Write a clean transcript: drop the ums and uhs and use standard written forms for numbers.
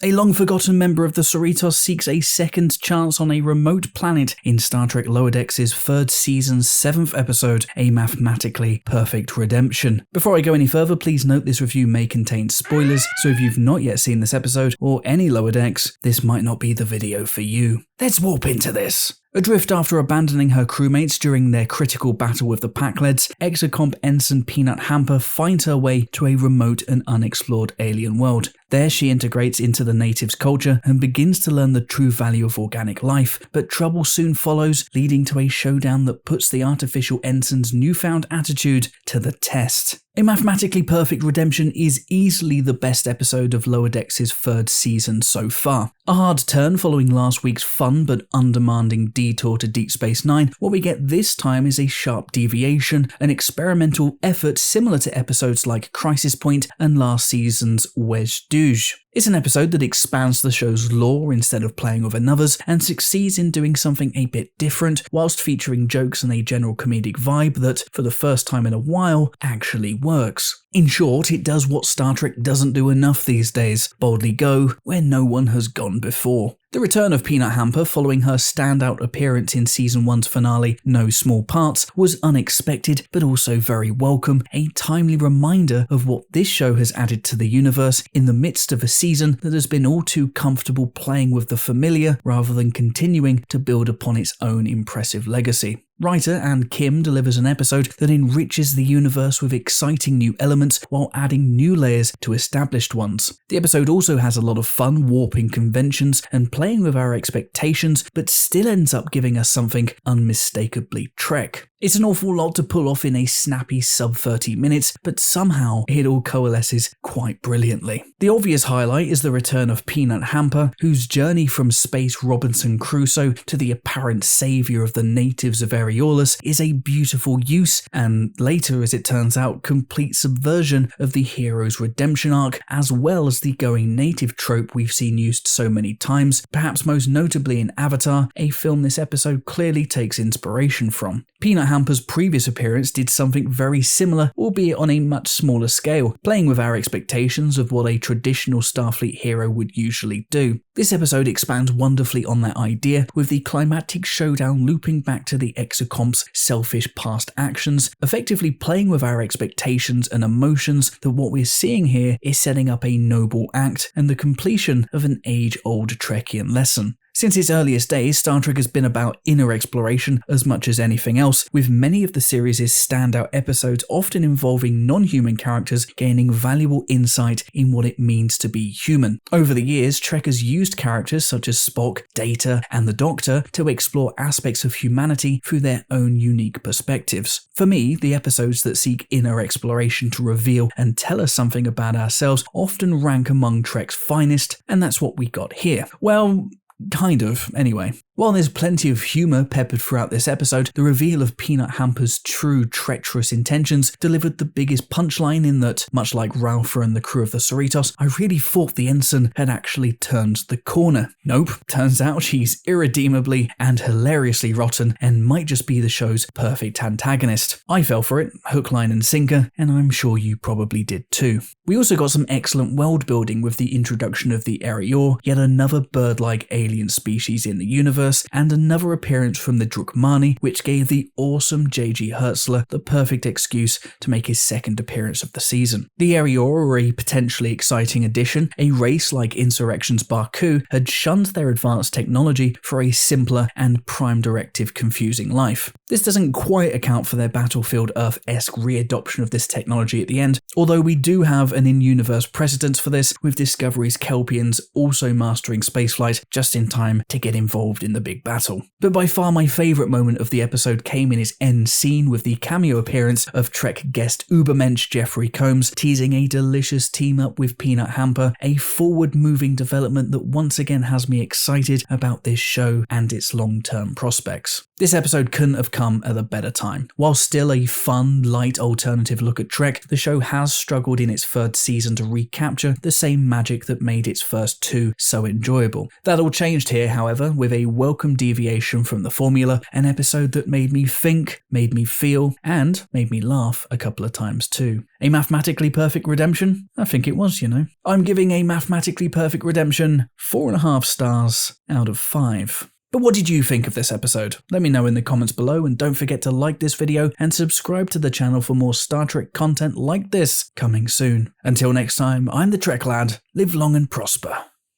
A long-forgotten member of the Cerritos seeks a second chance on a remote planet in Star Trek Lower Decks' 3rd season's 7th episode, A Mathematically Perfect Redemption. Before I go any further, please note this review may contain spoilers, so if you've not yet seen this episode or any Lower Decks, this might not be the video for you. Let's warp into this. Adrift after abandoning her crewmates during their critical battle with the TrekLads, Exocomp Ensign Peanut Hamper finds her way to a remote and unexplored alien world. There she integrates into the natives' culture and begins to learn the true value of organic life, but trouble soon follows, leading to a showdown that puts the artificial ensign's newfound attitude to the test. A Mathematically Perfect Redemption is easily the best episode of Lower Decks' 3rd season so far. A hard turn following last week's fun but undemanding detour to Deep Space Nine, what we get this time is a sharp deviation, an experimental effort similar to episodes like Crisis Point and last season's Wedge Douche. It's an episode that expands the show's lore instead of playing with another's and succeeds in doing something a bit different whilst featuring jokes and a general comedic vibe that, for the first time in a while, actually works. In short, it does what Star Trek doesn't do enough these days, boldly go where no one has gone before. The return of Peanut Hamper following her standout appearance in Season 1's finale, No Small Parts, was unexpected but also very welcome, a timely reminder of what this show has added to the universe in the midst of a season that has been all too comfortable playing with the familiar rather than continuing to build upon its own impressive legacy. Writer Ann Kim delivers an episode that enriches the universe with exciting new elements while adding new layers to established ones. The episode also has a lot of fun warping conventions and playing with our expectations, but still ends up giving us something unmistakably Trek. It's an awful lot to pull off in a snappy sub 30 minutes, but somehow it all coalesces quite brilliantly. The obvious highlight is the return of Peanut Hamper, whose journey from Space Robinson Crusoe to the apparent saviour of the natives of Aeolus is a beautiful use, and later, as it turns out, complete subversion of the hero's redemption arc, as well as the going native trope we've seen used so many times, perhaps most notably in Avatar, a film this episode clearly takes inspiration from. Peanut Hamper's previous appearance did something very similar, albeit on a much smaller scale, playing with our expectations of what a traditional Starfleet hero would usually do. This episode expands wonderfully on that idea, with the climactic showdown looping back to the Exocomp's selfish past actions, effectively playing with our expectations and emotions that what we're seeing here is setting up a noble act and the completion of an age-old Trekkian lesson. Since its earliest days, Star Trek has been about inner exploration as much as anything else, with many of the series' standout episodes often involving non-human characters gaining valuable insight in what it means to be human. Over the years, Trek has used characters such as Spock, Data, and the Doctor to explore aspects of humanity through their own unique perspectives. For me, the episodes that seek inner exploration to reveal and tell us something about ourselves often rank among Trek's finest, and that's what we got here. Well, kind of, anyway. While there's plenty of humour peppered throughout this episode, the reveal of Peanut Hamper's true treacherous intentions delivered the biggest punchline in that, much like Ralpha and the crew of the Cerritos, I really thought the ensign had actually turned the corner. Nope, turns out she's irredeemably and hilariously rotten and might just be the show's perfect antagonist. I fell for it, hook, line and sinker, and I'm sure you probably did too. We also got some excellent world building with the introduction of the Erior, yet another bird-like alien species in the universe, and another appearance from the Drukmani, which gave the awesome J.G. Hertzler the perfect excuse to make his second appearance of the season. The Erior were a potentially exciting addition. A race like Insurrection's Baku had shunned their advanced technology for a simpler and prime directive confusing life. This doesn't quite account for their Battlefield Earth-esque readoption of this technology at the end, although we do have an in-universe precedence for this, with Discovery's Kelpians also mastering spaceflight just in time to get involved in the big battle. But by far my favourite moment of the episode came in its end scene with the cameo appearance of Trek guest Ubermensch Jeffrey Combs teasing a delicious team-up with Peanut Hamper, a forward-moving development that once again has me excited about this show and its long-term prospects. This episode couldn't have come at a better time. While still a fun, light alternative look at Trek, the show has struggled in its third season to recapture the same magic that made its first two so enjoyable. That all changed here, however, with a welcome deviation from the formula, an episode that made me think, made me feel, and made me laugh a couple of times too. A mathematically perfect redemption? I think it was, you know. I'm giving a mathematically perfect redemption 4.5 stars out of 5. But what did you think of this episode? Let me know in the comments below, and don't forget to like this video and subscribe to the channel for more Star Trek content like this coming soon. Until next time, I'm the TrekLad. Live long and prosper.